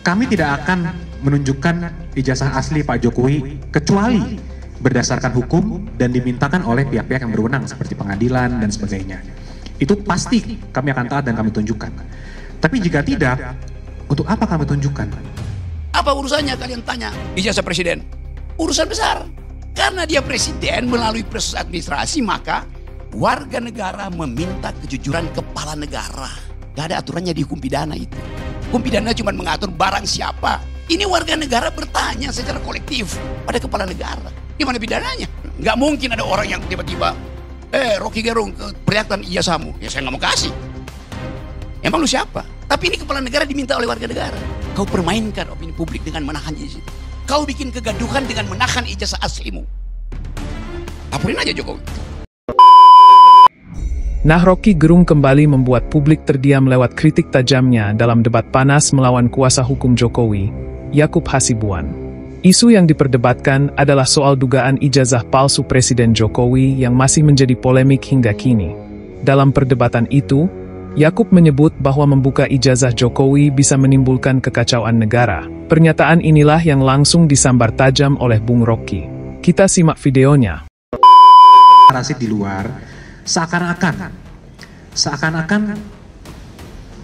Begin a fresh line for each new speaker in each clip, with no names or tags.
Kami tidak akan menunjukkan ijazah asli Pak Jokowi kecuali berdasarkan hukum dan dimintakan oleh pihak-pihak yang berwenang seperti pengadilan dan sebagainya. Itu pasti kami akan taat dan kami tunjukkan. Tapi jika tidak, untuk apa kami tunjukkan?
Apa urusannya kalian tanya ijazah presiden? Urusan besar. Karena dia presiden melalui proses administrasi, maka warga negara meminta kejujuran kepala negara. Gak ada aturannya di hukum pidana itu. Hukum pidana cuma mengatur barang siapa. Ini warga negara bertanya secara kolektif pada kepala negara. Gimana pidananya? Gak mungkin ada orang yang tiba-tiba, Rocky Gerung, perlihatkan ijazahmu. Ya saya gak mau kasih. Emang lu siapa? Tapi ini kepala negara diminta oleh warga negara. Kau permainkan opini publik dengan menahan ijazah. Kau bikin kegaduhan dengan menahan ijazah aslimu. Laporin aja Jokowi.
Nah, Rocky Gerung kembali membuat publik terdiam lewat kritik tajamnya dalam debat panas melawan kuasa hukum Jokowi, Yakub Hasibuan. Isu yang diperdebatkan adalah soal dugaan ijazah palsu Presiden Jokowi yang masih menjadi polemik hingga kini. Dalam perdebatan itu, Yakub menyebut bahwa membuka ijazah Jokowi bisa menimbulkan kekacauan negara. Pernyataan inilah yang langsung disambar tajam oleh Bung Rocky. Kita simak videonya.
Narasi di luar, seakan-akan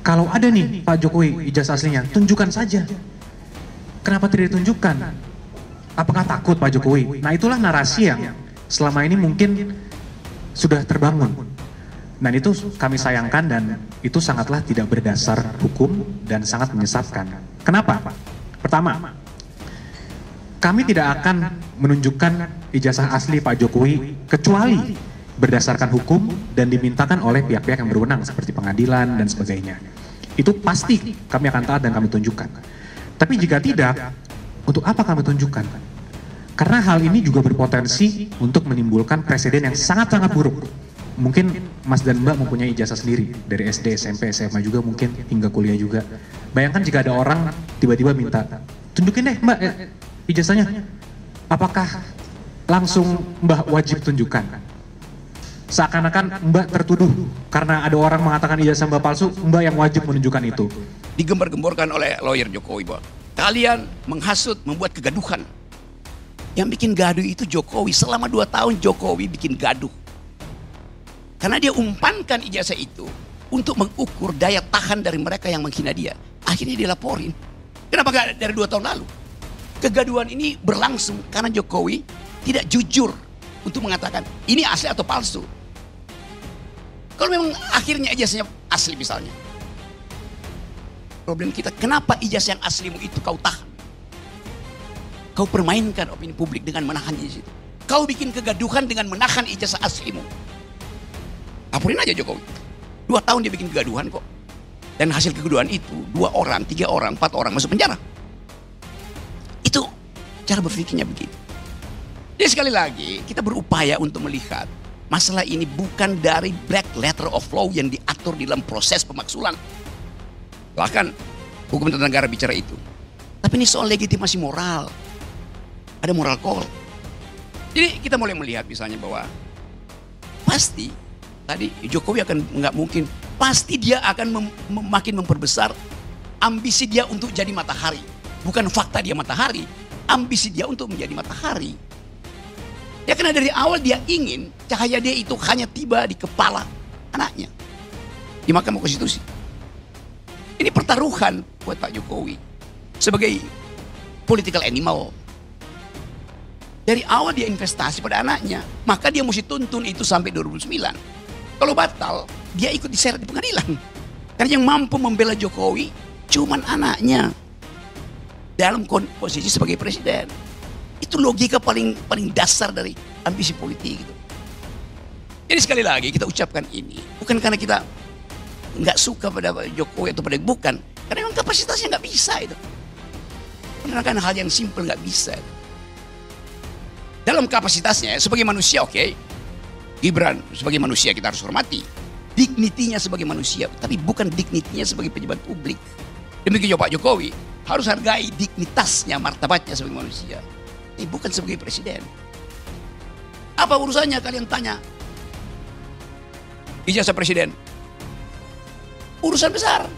kalau ada nih Pak Jokowi ijazah aslinya, tunjukkan saja. Kenapa tidak ditunjukkan? Apakah takut Pak Jokowi? Nah, itulah narasi yang selama ini mungkin sudah terbangun. Dan itu kami sayangkan dan itu sangatlah tidak berdasar hukum dan sangat menyesatkan. Kenapa? Pertama, kami tidak akan menunjukkan ijazah asli Pak Jokowi kecuali berdasarkan hukum dan dimintakan oleh pihak-pihak yang berwenang seperti pengadilan dan sebagainya. Itu pasti kami akan taat dan kami tunjukkan. Tapi jika tidak, untuk apa kami tunjukkan? Karena hal ini juga berpotensi untuk menimbulkan presiden yang sangat-sangat buruk. Mungkin Mas dan Mbak mempunyai ijazah sendiri dari SD, SMP, SMA juga mungkin hingga kuliah juga. Bayangkan jika ada orang tiba-tiba minta, tunjukin deh Mbak ijazahnya. Apakah langsung Mbak wajib tunjukkan? Seakan-akan Mbak tertuduh karena ada orang mengatakan ijazah Mbak palsu, Mbak yang wajib menunjukkan itu.
Digembar-gemborkan oleh lawyer Jokowi bahwa kalian menghasut, membuat kegaduhan. Yang bikin gaduh itu Jokowi. Selama 2 tahun Jokowi bikin gaduh. Karena dia umpankan ijazah itu untuk mengukur daya tahan dari mereka yang menghina dia. Akhirnya dilaporin. Kenapa gak dari 2 tahun lalu? Kegaduhan ini berlangsung karena Jokowi tidak jujur untuk mengatakan ini asli atau palsu. Kalau memang akhirnya ijazahnya asli misalnya. Problem kita, kenapa ijazah yang aslimu itu kau tahan? Kau permainkan opini publik dengan menahan ijazah. Kau bikin kegaduhan dengan menahan ijazah aslimu. Laporin aja Jokowi. 2 tahun dia bikin kegaduhan kok. Dan hasil kegaduhan itu 2 orang, 3 orang, 4 orang masuk penjara. Itu cara berpikirnya begitu. Jadi sekali lagi kita berupaya untuk melihat masalah ini bukan dari black letter of law yang diatur dalam proses pemaksulan. Bahkan hukum tata negara bicara itu. Tapi ini soal legitimasi moral. Ada moral call. Jadi kita mulai melihat misalnya bahwa pasti tadi Jokowi akan nggak mungkin, pasti dia akan makin memperbesar ambisi dia untuk jadi matahari. Bukan fakta dia matahari, ambisi dia untuk menjadi matahari. Ya karena dari awal dia ingin cahaya dia itu hanya tiba di kepala anaknya. Di Mahkamah Konstitusi. Ini pertaruhan buat Pak Jokowi. Sebagai political animal. Dari awal dia investasi pada anaknya. Maka dia mesti tuntun itu sampai 2009. Kalau batal, dia ikut diseret di pengadilan. Karena yang mampu membela Jokowi cuman anaknya. Dalam posisi sebagai presiden. Itu logika paling dasar dari ambisi politik gitu. Jadi sekali lagi kita ucapkan ini bukan karena kita nggak suka pada Jokowi atau pada bukan, karena memang kapasitasnya nggak bisa itu. Menerangkan hal yang simpel nggak bisa. Dalam kapasitasnya sebagai manusia oke, Gibran sebagai manusia kita harus hormati, dignitinya sebagai manusia, tapi bukan dignitinya sebagai pejabat publik. Demikian juga Pak Jokowi harus hargai dignitasnya, martabatnya sebagai manusia. Bukan sebagai presiden. Apa urusannya kalian tanya ijazah presiden? Urusan besar.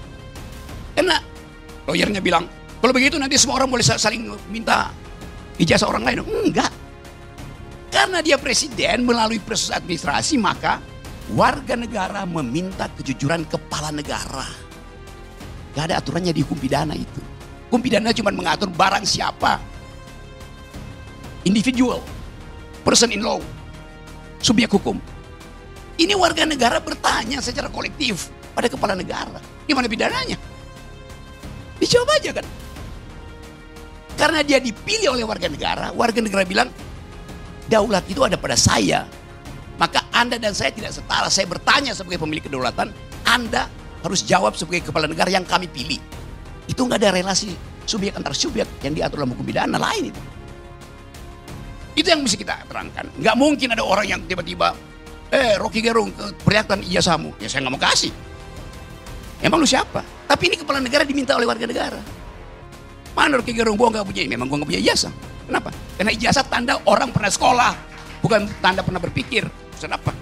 Karena lawyernya bilang Kalau begitu nanti semua orang boleh saling minta ijazah orang lain. Enggak. Karena dia presiden melalui proses administrasi, maka warga negara meminta kejujuran kepala negara. Gak ada aturannya di hukum pidana itu. Hukum pidana cuma mengatur barang siapa. Individual, person in law, subjek hukum. Ini warga negara bertanya secara kolektif pada kepala negara. Gimana pidananya? Dijawab aja kan. Karena dia dipilih oleh warga negara bilang, daulat itu ada pada saya. Maka Anda dan saya tidak setara. Saya bertanya sebagai pemilik kedaulatan, Anda harus jawab sebagai kepala negara yang kami pilih. Itu nggak ada relasi subjek antar subjek yang diatur dalam hukum pidana lain itu. Itu yang mesti kita terangkan. Nggak mungkin ada orang yang tiba-tiba, Rocky Gerung, perlihatkan ijazahmu. Ya saya nggak mau kasih. Emang lu siapa? Tapi ini kepala negara diminta oleh warga negara. Mana Rocky Gerung? Gua nggak punya. Memang gua nggak punya ijazah. Kenapa? Karena ijazah tanda orang pernah sekolah, bukan tanda pernah berpikir. Kenapa?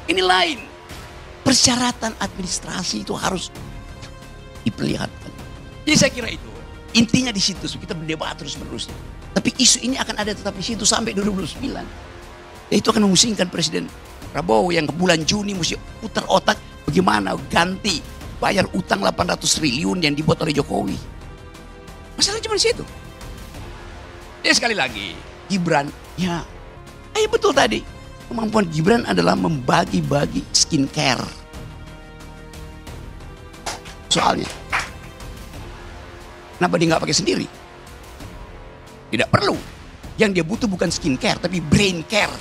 Ini lain. Persyaratan administrasi itu harus diperlihatkan. Jadi saya kira itu intinya di situ. Kita berdebat terus menerus. Tapi isu ini akan ada tetap di situ sampai 2029. Ya, itu akan memusingkan Presiden Prabowo yang ke bulan Juni mesti putar otak bagaimana ganti bayar utang 800 triliun yang dibuat oleh Jokowi. Masalahnya cuma di situ. Ya sekali lagi, Gibran, ya betul tadi. Kemampuan Gibran adalah membagi-bagi skincare. Soalnya, kenapa dia nggak pakai sendiri? Tidak perlu. Yang dia butuh bukan skincare, tapi brain care.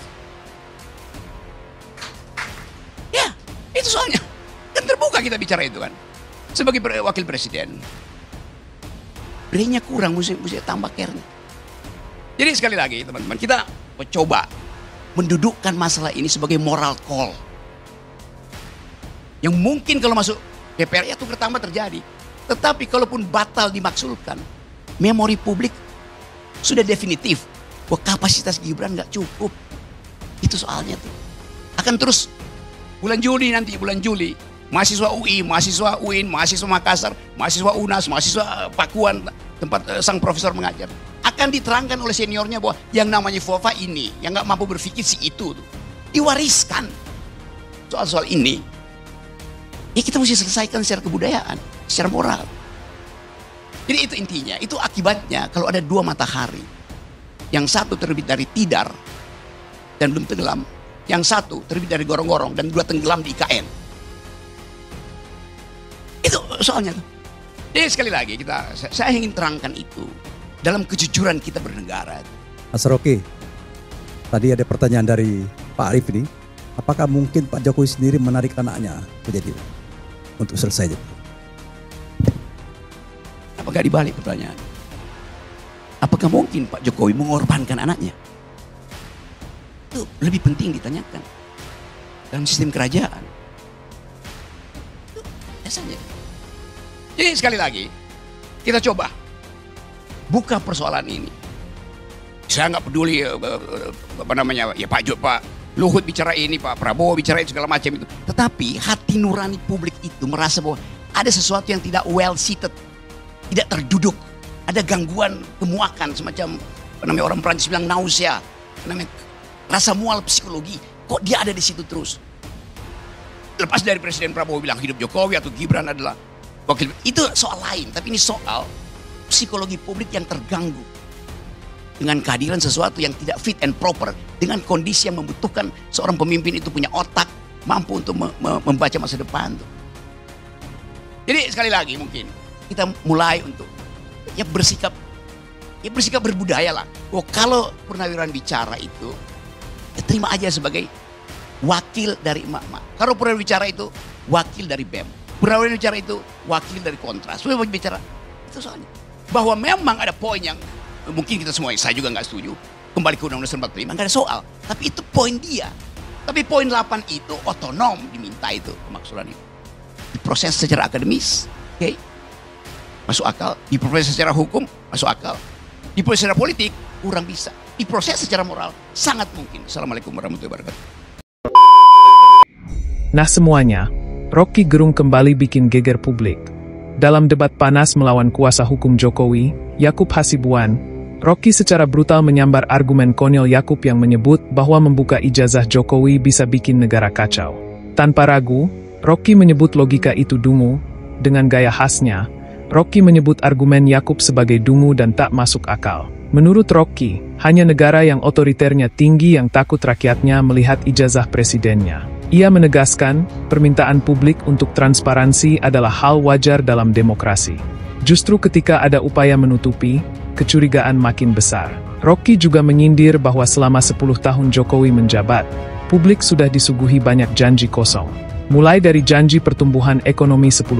Ya, itu soalnya. Kan terbuka kita bicara itu kan. Sebagai wakil presiden, brainnya kurang, mesti tambah care-nya. Jadi sekali lagi teman-teman, kita coba mendudukkan masalah ini sebagai moral call. Yang mungkin kalau masuk DPR itu pertama terjadi. Tetapi kalaupun batal dimaksulkan, memori publik sudah definitif bahwa kapasitas Gibran nggak cukup. Itu soalnya tuh. Akan terus bulan Juli, mahasiswa UI, mahasiswa UIN, mahasiswa Makassar, mahasiswa UNAS, mahasiswa Pakuan, tempat sang profesor mengajar. Akan diterangkan oleh seniornya bahwa yang namanya FOFA ini, yang nggak mampu berpikir si itu tuh, diwariskan. Soal-soal ini, ya kita mesti selesaikan secara kebudayaan, secara moral. Jadi itu intinya, itu akibatnya kalau ada dua matahari. Yang satu terbit dari Tidar dan belum tenggelam. Yang satu terbit dari Gorong-Gorong dan dua tenggelam di IKN. Itu soalnya tuh. Jadi sekali lagi saya ingin terangkan itu. Dalam kejujuran kita bernegara.
Mas Rocky, tadi ada pertanyaan dari Pak Arief ini. Apakah mungkin Pak Jokowi sendiri menarik anaknya menjadi untuk selesai?
Apakah dibalik pertanyaan? Apakah mungkin Pak Jokowi mengorbankan anaknya? Itu lebih penting ditanyakan. Dalam sistem kerajaan. Itu biasanya. Jadi sekali lagi, kita coba buka persoalan ini. Saya nggak peduli ya Pak Luhut bicara ini, Pak Prabowo bicara itu segala macam itu. Tetapi hati nurani publik itu merasa bahwa ada sesuatu yang tidak well seated, tidak terduduk, ada gangguan kemuakan semacam orang Prancis bilang nausea, rasa mual psikologi. Kok dia ada di situ terus? Lepas dari Presiden Prabowo bilang hidup Jokowi atau Gibran adalah wakil, itu soal lain. Tapi ini soal psikologi publik yang terganggu dengan kehadiran sesuatu yang tidak fit and proper, dengan kondisi yang membutuhkan seorang pemimpin itu punya otak, mampu untuk membaca masa depan. Jadi sekali lagi mungkin kita mulai untuk bersikap berbudaya lah. Oh, kalau Purnawirawan bicara itu terima aja sebagai wakil dari emak-emak. Kalau Purnawirawan bicara itu wakil dari BEM, Purnawirawan bicara itu wakil dari Kontras. Semua bicara itu soalnya bahwa memang ada poin yang mungkin kita semua, saya juga nggak setuju, kembali ke Undang-Undang 45, nggak ada soal. Tapi itu poin dia. Tapi poin 8 itu otonom diminta itu kemaksulan itu. Diproses secara akademis, oke? Masuk akal. Diproses secara hukum, masuk akal. Diproses secara politik, kurang bisa. Diproses secara moral, sangat mungkin. Assalamualaikum warahmatullahi wabarakatuh.
Nah semuanya, Rocky Gerung kembali bikin geger publik. dalam debat panas melawan kuasa hukum Jokowi, Yakub Hasibuan, Rocky secara brutal menyambar argumen konyol Yakub yang menyebut bahwa membuka ijazah Jokowi bisa bikin negara kacau. Tanpa ragu, Rocky menyebut logika itu dungu. Dengan gaya khasnya, Rocky menyebut argumen Yakub sebagai dungu dan tak masuk akal. Menurut Rocky, hanya negara yang otoriternya tinggi yang takut rakyatnya melihat ijazah presidennya. Ia menegaskan, permintaan publik untuk transparansi adalah hal wajar dalam demokrasi. Justru ketika ada upaya menutupi, kecurigaan makin besar. Rocky juga menyindir bahwa selama 10 tahun Jokowi menjabat, publik sudah disuguhi banyak janji kosong. Mulai dari janji pertumbuhan ekonomi 10%,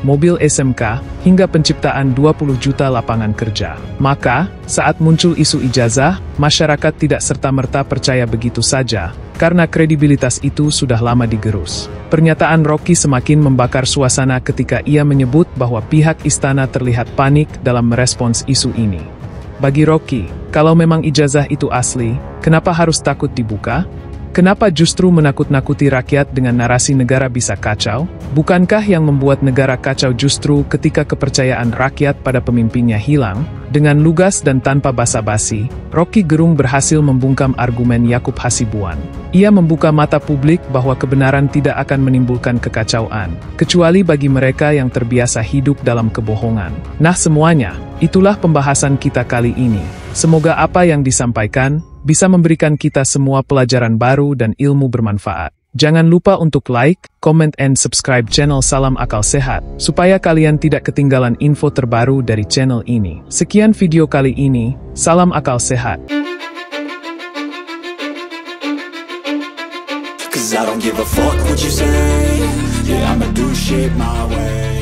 mobil SMK, hingga penciptaan 20 juta lapangan kerja. Maka, saat muncul isu ijazah, masyarakat tidak serta-merta percaya begitu saja, karena kredibilitas itu sudah lama digerus. Pernyataan Rocky semakin membakar suasana ketika ia menyebut bahwa pihak istana terlihat panik dalam merespons isu ini. Bagi Rocky, kalau memang ijazah itu asli, kenapa harus takut dibuka? Kenapa justru menakut-nakuti rakyat dengan narasi negara bisa kacau? Bukankah yang membuat negara kacau justru ketika kepercayaan rakyat pada pemimpinnya hilang? Dengan lugas dan tanpa basa-basi, Rocky Gerung berhasil membungkam argumen Yakub Hasibuan. Ia membuka mata publik bahwa kebenaran tidak akan menimbulkan kekacauan, kecuali bagi mereka yang terbiasa hidup dalam kebohongan. Nah semuanya, itulah pembahasan kita kali ini. Semoga apa yang disampaikan bisa memberikan kita semua pelajaran baru dan ilmu bermanfaat. Jangan lupa untuk like, comment, and subscribe channel Salam Akal Sehat, supaya kalian tidak ketinggalan info terbaru dari channel ini. Sekian video kali ini, Salam Akal Sehat.
'Cause I don't give a fuck what you say. Yeah, I'ma do shit my way.